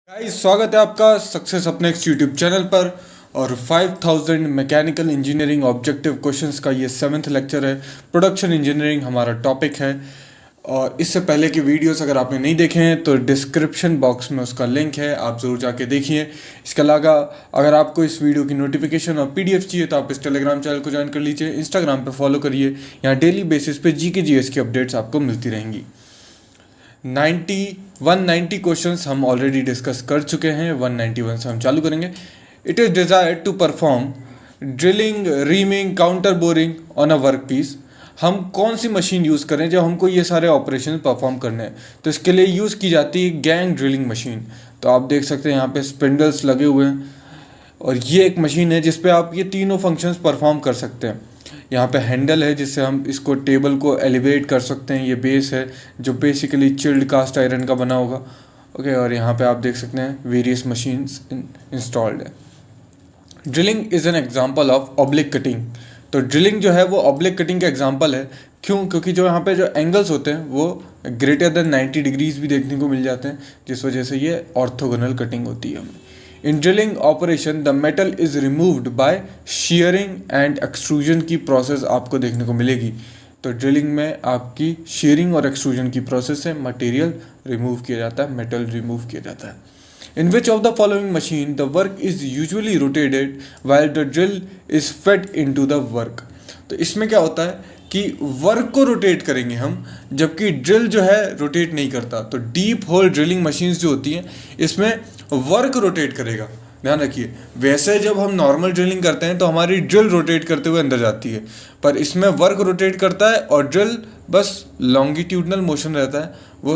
Guys, स्वागत है आपका सक्सेस अपने यूट्यूब चैनल पर। और 5000 मैकेनिकल इंजीनियरिंग ऑब्जेक्टिव क्वेश्चंस का ये 7th लेक्चर है। प्रोडक्शन इंजीनियरिंग हमारा टॉपिक है। और इससे पहले की वीडियोस अगर आपने नहीं देखे हैं तो डिस्क्रिप्शन बॉक्स में उसका लिंक है, आप ज़रूर जाके देखिए। इसके अलावा अगर आपको इस वीडियो की नोटिफिकेशन और PDF चाहिए तो आप इस टेलीग्राम चैनल को ज्वाइन कर लीजिए, इंस्टाग्राम पर फॉलो करिए। यहाँ डेली बेसिस पे GK GS की अपडेट्स आपको मिलती रहेंगी। 190 क्वेश्चंस हम ऑलरेडी डिस्कस कर चुके हैं। 191 से हम चालू करेंगे। It is desired to perform drilling, reaming, counter boring on a work piece. हम कौन सी मशीन यूज़ करें जब हमको ये सारे ऑपरेशन परफॉर्म करने हैं? तो इसके लिए यूज़ की जाती है गैंग ड्रिलिंग मशीन। तो आप देख सकते हैं यहाँ पे स्पिंडल्स लगे हुए हैं और ये एक मशीन है जिसपे आप ये तीनों फंक्शंस परफॉर्म कर सकते हैं। यहाँ पे हैंडल है जिससे हम इसको टेबल को एलिवेट कर सकते हैं। ये बेस है जो बेसिकली चिल्ड कास्ट आयरन का बना होगा। ओके, और यहाँ पे आप देख सकते हैं वेरियस मशीन्स इंस्टॉल्ड है। Drilling is an example of oblique cutting. तो ड्रिलिंग जो है वो ऑब्लिक कटिंग का एग्जांपल है। क्यों? क्योंकि जो यहाँ पे जो एंगल्स होते हैं वो ग्रेटर देन 90 डिग्रीज भी देखने को मिल जाते हैं, जिस वजह से ये ऑर्थोगोनल कटिंग होती है हमें। इन drilling operation the metal is removed by shearing and extrusion की प्रोसेस आपको देखने को मिलेगी। तो ड्रिलिंग में आपकी शीयरिंग और एक्सट्रूजन की प्रोसेस से मटेरियल रिमूव किया जाता है, मेटल रिमूव किया जाता है। In which of the following machine the work is usually rotated while the drill is fed into the work? तो इसमें क्या होता है कि वर्क को रोटेट करेंगे हम, जबकि ड्रिल जो है रोटेट नहीं करता। तो डीप होल ड्रिलिंग मशीन्स जो होती हैं इसमें वर्क रोटेट करेगा, ध्यान रखिए। वैसे जब हम नॉर्मल ड्रिलिंग करते हैं तो हमारी ड्रिल रोटेट करते हुए अंदर जाती है, पर इसमें वर्क रोटेट करता है और ड्रिल बस लॉन्गिट्यूडनल मोशन रहता है। वो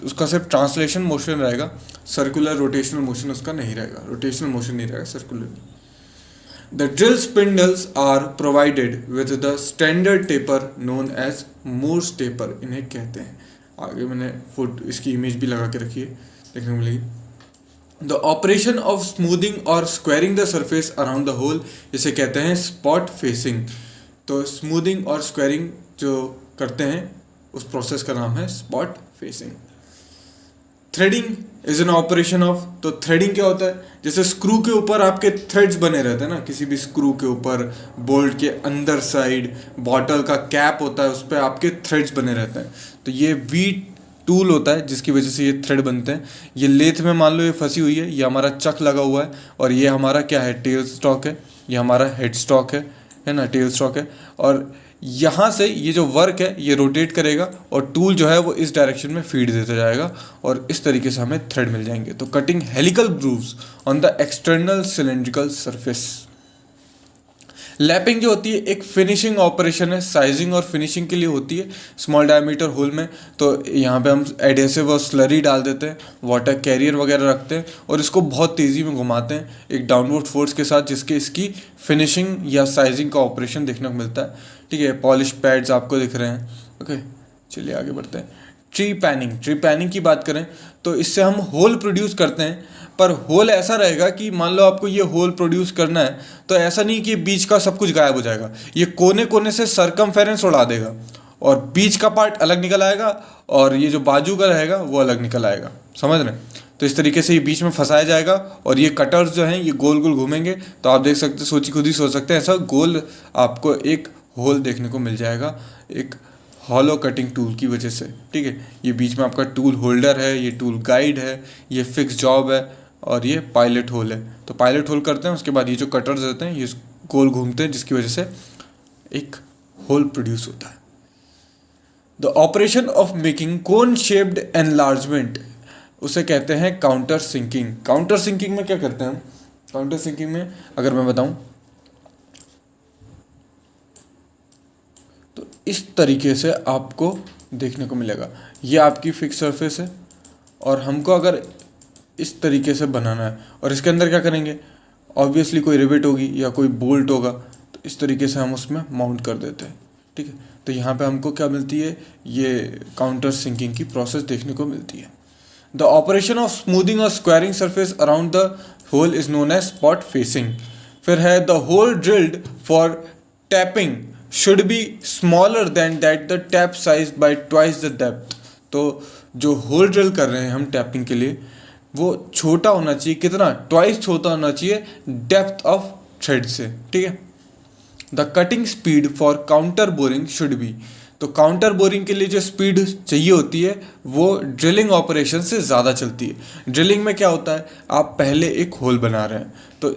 उसका सिर्फ ट्रांसलेशन मोशन रहेगा, सर्कुलर रोटेशनल मोशन उसका नहीं रहेगा, रोटेशनल मोशन नहीं रहेगा, circular. The drill spindles are provided with the standard taper known as Morse taper, इन्हें कहते हैं। आगे मैंने फुट इसकी इमेज भी लगा के रखी है, देखने को मिलेगी। The operation of smoothing or squaring the surface around the hole, इसे कहते हैं spot facing। तो smoothing और squaring जो करते हैं उस प्रोसेस का नाम है spot facing. Threading is an operation of. तो थ्रेडिंग क्या होता है? जैसे स्क्रू के ऊपर आपके थ्रेड्स बने रहते हैं ना, किसी भी स्क्रू के ऊपर, बोल्ट के अंदर साइड, बॉटल का कैप होता है, उस पर आपके थ्रेड्स बने रहते हैं। तो ये वीट टूल होता है जिसकी वजह से ये थ्रेड बनते हैं। ये लेथ में मान लो ये फंसी हुई है, ये हमारा चक लगा हुआ है और ये हमारा क्या है? टेल स्टॉक है। ये हमारा हेड स्टॉक है ना, टेल स्टॉक है। और यहाँ से ये जो वर्क है ये रोटेट करेगा और टूल जो है वो इस डायरेक्शन में फीड देता जाएगा और इस तरीके से हमें थ्रेड मिल जाएंगे। तो cutting helical grooves on the external cylindrical surface. Lapping जो होती है एक फिनिशिंग ऑपरेशन है, साइजिंग और फिनिशिंग के लिए होती है स्मॉल डायमीटर होल में। तो यहाँ पे हम एडेसिव और स्लरी डाल देते हैं, वाटर कैरियर वगैरह रखते हैं और इसको बहुत तेज़ी में घुमाते हैं एक डाउनवर्ड फोर्स के साथ, जिसके इसकी फिनिशिंग या साइजिंग का ऑपरेशन देखने को मिलता है। ठीक है, पॉलिश पैड्स आपको दिख रहे हैं। ओके, चलिए आगे बढ़ते हैं। ट्री पैनिंग की बात करें तो इससे हम होल प्रोड्यूस करते हैं, पर होल ऐसा रहेगा कि मान लो आपको ये होल प्रोड्यूस करना है तो ऐसा नहीं कि बीच का सब कुछ गायब हो जाएगा। ये कोने कोने से सरकमफेरेंस उड़ा देगा और बीच का पार्ट अलग निकल आएगा और ये जो बाजू का रहेगा वो अलग निकल आएगा, समझ रहे हैं? तो इस तरीके से ये बीच में फंसाया जाएगा और ये कटर्स जो हैं ये गोल गोल घूमेंगे। तो आप देख सकते, खुद ही सोच सकते हैं, ऐसा गोल आपको एक होल देखने को मिल जाएगा एक हॉलो कटिंग टूल की वजह से। ठीक है, ये बीच में आपका टूल होल्डर है, ये टूल गाइड है, ये फिक्स जॉब है और ये पायलट होल है। तो पायलट होल करते हैं, उसके बाद ये जो कटर्स रहते हैं ये गोल घूमते हैं, जिसकी वजह से एक होल प्रोड्यूस होता है। The operation of making cone shaped enlargement, उसे कहते हैं काउंटर सिंकिंग। काउंटर सिंकिंग में क्या करते हैं हम? काउंटर सिंकिंग में अगर मैं बताऊं तो इस तरीके से आपको देखने को मिलेगा। ये आपकी फिक्स सरफेस है और हमको अगर इस तरीके से बनाना है और इसके अंदर क्या करेंगे? ऑब्वियसली कोई रिवेट होगी या कोई बोल्ट होगा, तो इस तरीके से हम उसमें माउंट कर देते हैं। ठीक है, तो यहाँ पे हमको क्या मिलती है? ये काउंटर सिंकिंग की प्रोसेस देखने को मिलती है। द ऑपरेशन ऑफ स्मूथिंग और squaring surface around the hole is known as spot facing. फिर है the hole drilled for tapping should be smaller than that the tap size by twice the depth. तो जो hole drill कर रहे हैं हम tapping के लिए, वो छोटा होना चाहिए, कितना, ट्वाइस छोटा होना चाहिए डेप्थ ऑफ थ्रेड से, ठीक है। The cutting speed for counter boring should be, तो काउंटर बोरिंग के लिए जो स्पीड चाहिए होती है वो ड्रिलिंग ऑपरेशन से ज़्यादा चलती है। ड्रिलिंग में क्या होता है, आप पहले एक होल बना रहे हैं, तो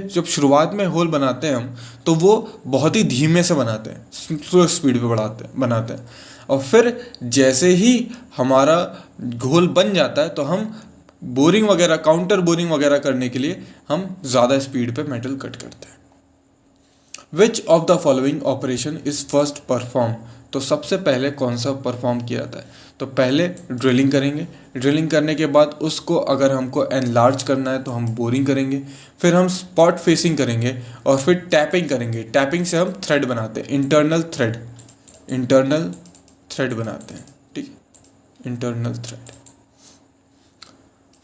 जब शुरुआत में होल बनाते हैं हम, तो वो बहुत ही धीमे से बनाते हैं, स्लो स्पीड पे बनाते हैं, और फिर जैसे ही हमारा होल बन जाता है तो हम बोरिंग वगैरह, काउंटर बोरिंग वगैरह करने के लिए हम ज़्यादा स्पीड पे मेटल कट करते हैं। Which of the following operation is first perform, तो सबसे पहले कौन सा परफॉर्म किया जाता है, तो पहले ड्रिलिंग करेंगे, ड्रिलिंग करने के बाद उसको अगर हमको एनलार्ज करना है तो हम बोरिंग करेंगे, फिर हम स्पॉट फेसिंग करेंगे और फिर टैपिंग करेंगे। टैपिंग से हम थ्रेड बनाते हैं, इंटरनल थ्रेड बनाते हैं, ठीक है, इंटरनल थ्रेड।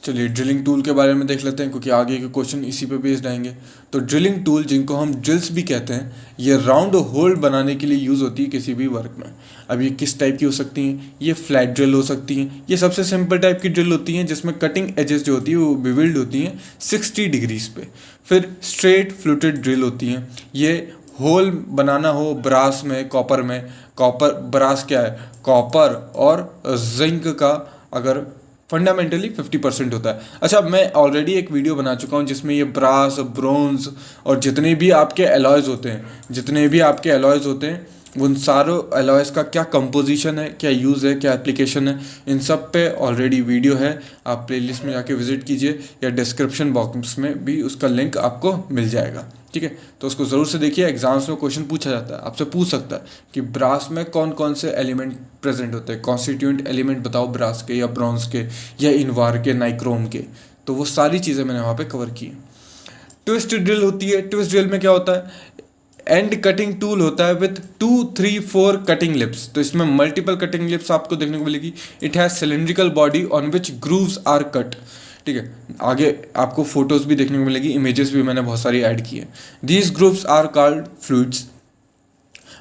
चलिए ड्रिलिंग टूल के बारे में देख लेते हैं, क्योंकि आगे के क्वेश्चन इसी पे बेस्ड आएंगे। तो ड्रिलिंग टूल, जिनको हम ड्रिल्स भी कहते हैं, ये राउंड होल बनाने के लिए यूज़ होती है किसी भी वर्क में। अब ये किस टाइप की हो सकती हैं, ये फ्लैट ड्रिल हो सकती हैं, ये सबसे सिंपल टाइप की ड्रिल होती हैं जिसमें कटिंग एजेस जो होती है वो बिविल्ड होती हैं 60 डिग्रीज पे। फिर स्ट्रेट फ्लूटेड ड्रिल होती हैं, ये होल बनाना हो ब्रास में, कॉपर में, ब्रास क्या है, कॉपर और जिंक का अगर फंडामेंटली 50% होता है। अच्छा, मैं ऑलरेडी एक वीडियो बना चुका हूँ जिसमें ये ब्रास, ब्रोंज और जितने भी आपके एलॉयज़ होते हैं उन सारों एलॉयज़ का क्या कंपोजिशन है, क्या यूज़ है, क्या एप्लीकेशन है, इन सब पे ऑलरेडी वीडियो है। आप प्लेलिस्ट में जाके विजिट कीजिए या डिस्क्रिप्शन बॉक्स में भी उसका लिंक आपको मिल जाएगा, ठीक है। तो उसको ज़रूर से देखिए, एग्जाम्स में क्वेश्चन पूछा जाता है, आपसे पूछ सकता है कि ब्रास में कौन कौन से एलिमेंट प्रेजेंट होते हैं, कॉन्स्टिट्यूएंट एलिमेंट बताओ ब्रास के या ब्रॉन्ज के या इनवार के, नाइक्रोम के। तो वो सारी चीज़ें मैंने वहाँ पे कवर की हैं। ट्विस्ट ड्रिल होती है, ट्विस्ट ड्रिल में क्या होता है, एंड कटिंग टूल होता है विथ 2, 3, 4 कटिंग लिप्स। तो इसमें मल्टीपल कटिंग लिप्स आपको देखने को मिलेगी। It has cylindrical body on which grooves are cut, ठीक है। आगे आपको फोटोज भी देखने को मिलेगी, इमेजेस भी मैंने बहुत सारी ऐड की है। These grooves are called fluids.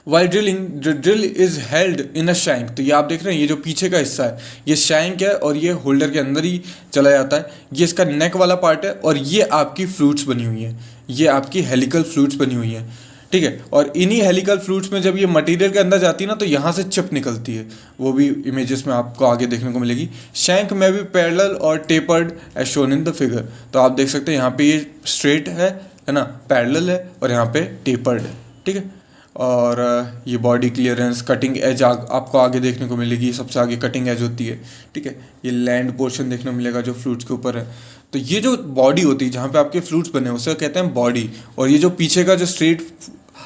While drilling, drill is held in a shank, तो ये आप देख रहे हैं, ये जो पीछे का हिस्सा है ये शैंक है और ये होल्डर के अंदर ही चला जाता है। ये इसका नेक वाला पार्ट है और ये आपकी फ्लूइड्स बनी हुई है, ये आपकी हेलिकल फ्लूइड्स बनी हुई है, ठीक है। और इन्हीं हेलिकल फ्लूइड्स में जब ये मटेरियल के अंदर जाती है ना, तो यहाँ से चिप निकलती है, वो भी इमेजेस में आपको आगे देखने को मिलेगी। शैंक में भी पैरेलल और tapered as shown in the figure, तो आप देख सकते हैं यहाँ पे ये स्ट्रेट है ना, पैरेलल है, और यहाँ पे टेपर्ड है, ठीक है। और ये बॉडी क्लियरेंस, कटिंग एज आपको आगे देखने को मिलेगी, सबसे आगे कटिंग एज होती है, ठीक है। ये लैंड पोर्शन देखने को मिलेगा जो फ्लूइड्स के ऊपर है। तो ये जो बॉडी होती है जहाँ पे आपके फ्लूइड्स बने हैं उसे कहते हैं बॉडी, और ये जो पीछे का जो स्ट्रेट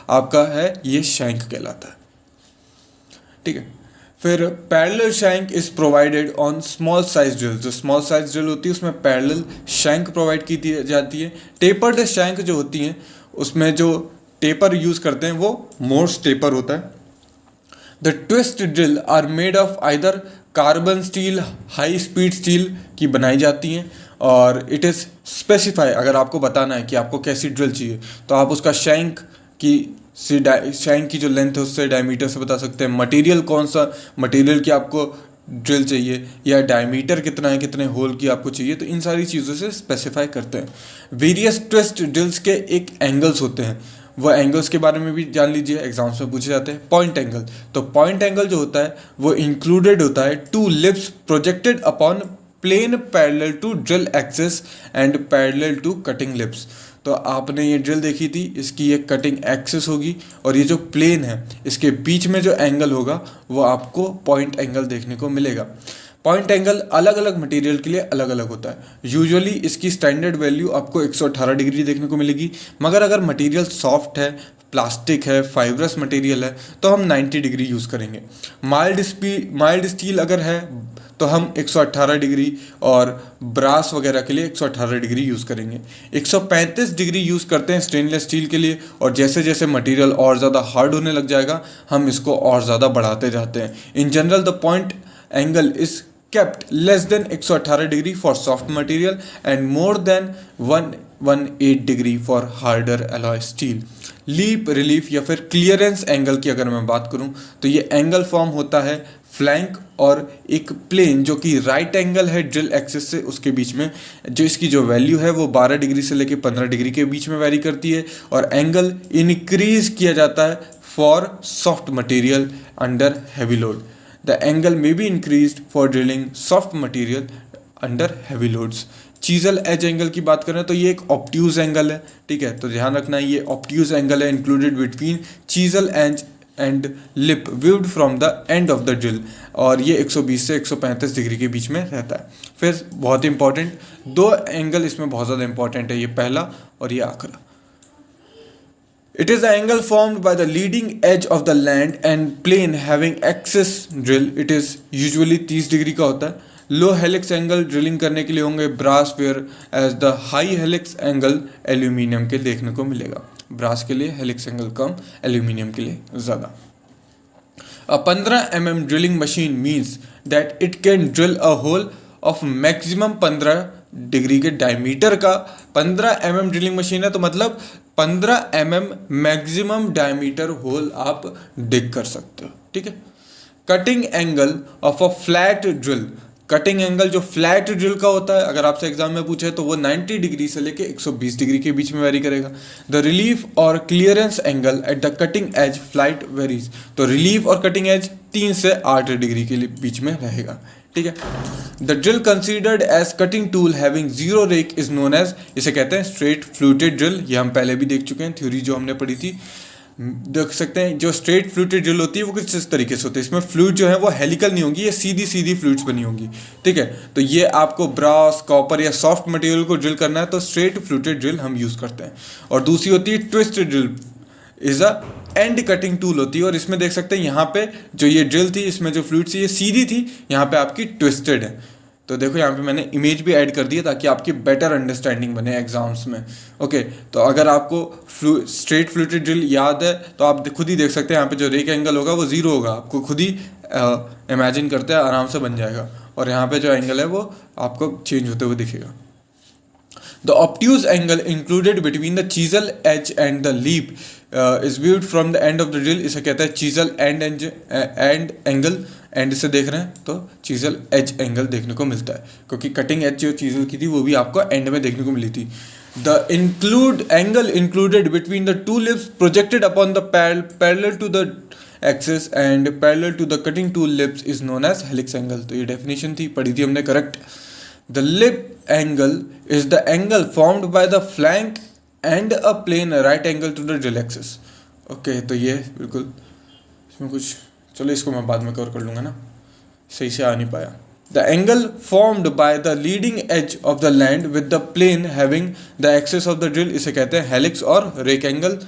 आपका है ये शैंक कहलाता है, ठीक है। फिर parallel shank is provided on small size drill, जो स्मॉल साइज ड्रिल होती है उसमें पैरेलल शैंक प्रोवाइड की जाती है। टेपर्ड शैंक जो होती हैं उसमें जो टेपर यूज करते हैं वो मोर्स टेपर होता है। The twist drill are made of either carbon steel, high speed steel की बनाई जाती हैं, और इट इज़ स्पेसिफाई, अगर आपको बताना है कि आपको कैसी ड्रिल चाहिए तो आप उसका शैंक की जो लेंथ है उससे, डायमीटर से बता सकते हैं। मटेरियल कौन सा मटेरियल की आपको ड्रिल चाहिए, या डायमीटर कितना है, कितने होल की आपको चाहिए, तो इन सारी चीज़ों से स्पेसिफाई करते हैं। वेरियस ट्विस्ट ड्रिल्स के एक एंगल्स होते हैं, वो एंगल्स के बारे में भी जान लीजिए, एग्जाम्स में पूछे जाते हैं। पॉइंट एंगल, तो पॉइंट एंगल जो होता है वो इंक्लूडेड होता है 2 lips projected upon plane parallel to drill axis and parallel to cutting lips. तो आपने ये ड्रिल देखी थी, इसकी ये कटिंग एक्सिस होगी और ये जो प्लेन है इसके बीच में जो एंगल होगा वो आपको पॉइंट एंगल देखने को मिलेगा। पॉइंट एंगल अलग अलग मटेरियल के लिए अलग अलग होता है। यूजुअली इसकी स्टैंडर्ड वैल्यू आपको 118 डिग्री देखने को मिलेगी, मगर अगर मटेरियल सॉफ्ट है, प्लास्टिक है, फाइब्रस मटेरियल है तो हम 90 डिग्री यूज़ करेंगे। माइल्ड स्टील अगर है तो हम 118 डिग्री, और ब्रास वगैरह के लिए 118 डिग्री यूज़ करेंगे। 135 डिग्री यूज़ करते हैं स्टेनलेस स्टील के लिए, और जैसे जैसे मटेरियल और ज़्यादा हार्ड होने लग जाएगा हम इसको और ज़्यादा बढ़ाते जाते हैं। In general the point angle is kept less than 118 degree for soft material and more than 118 degree for harder alloy steel। Lip, relief या फिर क्लियरेंस एंगल की अगर मैं बात करूं तो ये एंगल फॉर्म होता है फ्लैंक और एक प्लेन जो कि राइट एंगल है ड्रिल एक्सिस से उसके बीच में, जो इसकी जो वैल्यू है वो 12 डिग्री से लेके 15 डिग्री के बीच में वैरी करती है, और एंगल इंक्रीज किया जाता है for soft material under heavy load. The angle may be increased for drilling soft material under heavy loads. Chisel edge angle की बात करें तो ये एक ऑब्ट्यूज एंगल है, ठीक है, तो ध्यान रखना ये ऑब्ट्यूज एंगल है included between chisel and lip viewed from the end of the drill, और ये 120 से 135 डिग्री के बीच में रहता है। फिर बहुत इंपॉर्टेंट दो एंगल इसमें बहुत ज़्यादा इंपॉर्टेंट है, ये पहला और ये आखिरा। It is the angle formed by the leading edge of the land and plane having axis drill. It is usually 30 degree का होता है। लो हेलिक्स एंगल ड्रिलिंग करने के लिए होंगे brass, whereas the high helix angle aluminium के देखने को मिलेगा। ब्रास के लिए हेलिक्स एंगल कम, एल्यूमिनियम के लिए ज़्यादा। A 15 mm drilling machine means that it can drill a hole of maximum 15 degree के डायमीटर का। 15 mm ड्रिलिंग मशीन है तो मतलब 15 mm मैक्सिमम डायमीटर होल आप डिग कर सकते हो, ठीक है। Cutting angle of a flat drill, cutting angle जो फ्लैट ड्रिल का होता है, अगर आपसे एग्जाम में पूछे तो वो 90 डिग्री से लेके 120 डिग्री के बीच में वेरी करेगा। द रिलीफ और clearance angle at the cutting edge flight varies, तो रिलीफ और कटिंग एज 3 से 8 डिग्री के बीच में रहेगा, ठीक है। The drill considered as cutting tool having zero rake is known as, इसे कहते हैं स्ट्रेट फ्लूटेड ड्रिल। ये हम पहले भी देख चुके हैं, थ्योरी जो हमने पढ़ी थी। देख सकते हैं जो स्ट्रेट फ्लूटेड ड्रिल होती है वो कुछ इस तरीके से होती है, इसमें फ्लूइड जो है वो हेलिकल नहीं होंगी, ये सीधी सीधी फ्लूइड्स बनी होंगी, ठीक है। तो ये आपको ब्रास, कॉपर या सॉफ्ट मटेरियल को ड्रिल करना है तो स्ट्रेट फ्लूटेड ड्रिल हम यूज़ करते हैं। और दूसरी होती है twisted drill, is a and cutting tool होती है, और इसमें देख सकते हैं यहाँ पे जो ये ड्रिल थी इसमें जो फ्लूइड थी ये सीधी थी, यहाँ पे आपकी ट्विस्टेड है। तो देखो यहाँ पे मैंने इमेज भी ऐड कर दी है ताकि आपकी बेटर अंडरस्टैंडिंग बने एग्जाम्स में, ओके। तो अगर आपको स्ट्रेट फ्लूटेड ड्रिल याद है तो आप खुद ही देख सकते हैं यहाँ पे जो रेक एंगल होगा वो जीरो होगा, आपको खुद ही इमेजिन करते हैं आराम से बन जाएगा, और यहाँ पे जो एंगल है वो आपको चेंज होते हुए दिखेगा। The obtuse angle included between the chisel edge and the leap is viewed from the end of the drill. इसे कहता है chisel end angle, एंड इसे देख रहे हैं तो chisel edge angle देखने को मिलता है, क्योंकि कटिंग एज जो chisel की थी वो भी आपको एंड में देखने को मिली थी। The angle included between the two lips projected upon the parallel to the axis and parallel to the cutting tool lips is known as helix angle। तो ये डेफिनेशन थी, पढ़ी थी हमने, correct. The lip angle is the angle formed by the flank and a plane right angle to the drill axis। Okay, तो ये बिल्कुल इसमें कुछ, चलो इसको मैं बाद में कवर कर लूँगा ना, सही से आ नहीं पाया। The angle formed by the leading edge of the land with the plane having the axis of the drill, इसे कहते हैं हेलिक्स और rake angle.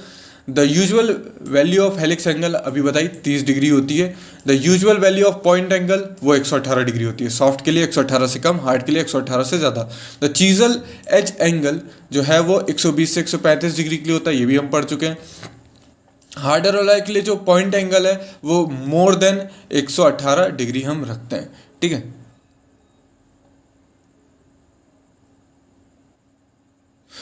The usual value of helix angle अभी बताई 30 डिग्री होती है। The usual value of point angle वो 118 degree होती है, सॉफ्ट के लिए 118 से कम, हार्ड के लिए 118 से ज़्यादा। द चीजल एज एंगल जो है वो 120 से 135 डिग्री के लिए होता है, ये भी हम पढ़ चुके हैं। हार्डर वाला के लिए जो पॉइंट एंगल है वो मोर देन 118 डिग्री हम रखते हैं, ठीक है।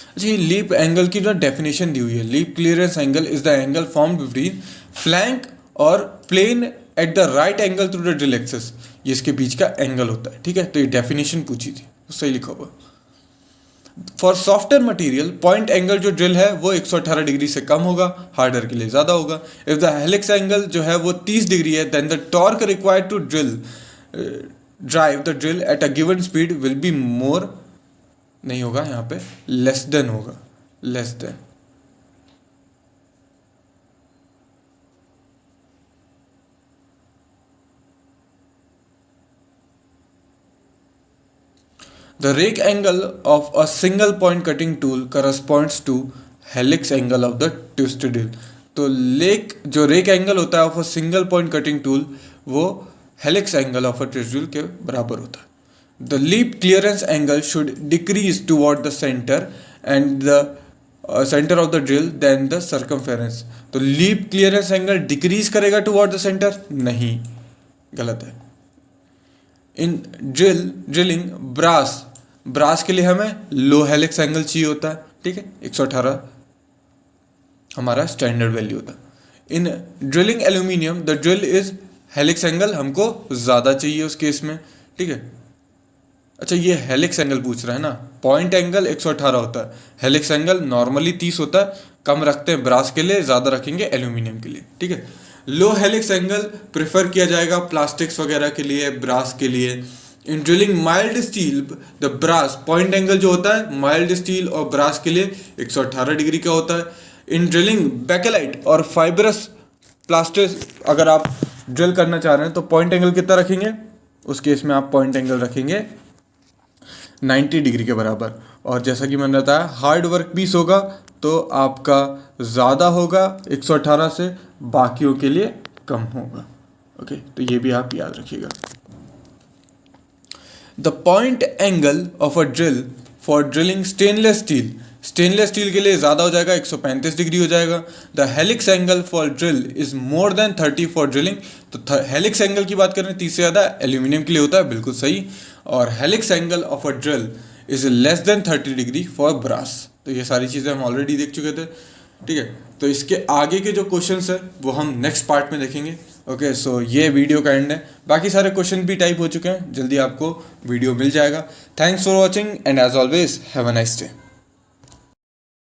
अच्छा, ये लीप एंगल की जो डेफिनेशन दी हुई है, lip clearance angle is the angle formed between flank और plane at the right angle through the drill axis, ये इसके बीच का एंगल होता है, ठीक है। तो ये डेफिनेशन पूछी थी, तो सही लिखा हुआ। For softer material point angle जो ड्रिल है वो 118 डिग्री से कम होगा, हार्डर के लिए ज़्यादा होगा। इफ द हेलिक्स एंगल जो है वो 30 डिग्री है, then the torque required to drive the drill at a given speed will be more, नहीं होगा यहाँ पे, लेस देन होगा, less than. The rake angle of a single point cutting tool corresponds to helix angle of the twisted drill. तो जो rake angle होता है of a single point cutting tool वो helix angle of a twisted drill के बराबर होता है। The leap clearance angle should decrease toward the center and the center of the drill than the circumference। तो leap clearance angle decrease करेगा toward the center? नहीं, गलत है। In drilling brass के लिए हमें लो हेलिक्स एंगल चाहिए होता है, ठीक है, 118 हमारा स्टैंडर्ड वैल्यू होता है। In drilling aluminium the drill is helix angle हमको ज़्यादा चाहिए उस केस में, ठीक है। अच्छा, ये हेलिक्स एंगल पूछ रहा है ना, पॉइंट एंगल 118 होता है, हेलिक्स एंगल नॉर्मली 30 होता है, कम रखते हैं ब्रास के लिए, ज़्यादा रखेंगे एल्यूमिनियम के लिए, ठीक है। लो हेलिक्स एंगल प्रेफर किया जाएगा प्लास्टिक्स वगैरह के लिए, ब्रास के लिए। In drilling mild steel the brass, point angle जो होता है माइल्ड स्टील और ब्रास के लिए 118 डिग्री का होता है। इन ड्रिलिंग बेकेलाइट और फाइबरस प्लास्टिक अगर आप ड्रिल करना चाह रहे हैं तो पॉइंट एंगल कितना रखेंगे, उस केस में आप पॉइंट एंगल रखेंगे 90 डिग्री के बराबर। और जैसा कि मैंने बताया हार्ड वर्क पीस होगा तो आपका ज़्यादा होगा 118 से, बाकियों के लिए कम होगा, ओके। तो ये भी आप याद रखिएगा। The point angle of a drill for drilling stainless steel, stainless steel के लिए ज़्यादा हो जाएगा, 135 डिग्री हो जाएगा। The helix angle for drill is more than 30 for drilling, तो हेलिक्स एंगल की बात करें 30 से ज़्यादा एल्यूमिनियम के लिए होता है, बिल्कुल सही। और helix angle of a drill is less than 30 degree for brass, तो ये सारी चीज़ें हम ऑलरेडी देख चुके थे, ठीक है। तो इसके आगे के जो क्वेश्चंस है वो हम नेक्स्ट पार्ट में देखेंगे, ओके। सो ये वीडियो का एंड है, बाकी सारे क्वेश्चन भी टाइप हो चुके हैं, जल्दी आपको वीडियो मिल जाएगा। Thanks for watching and as always have a nice day.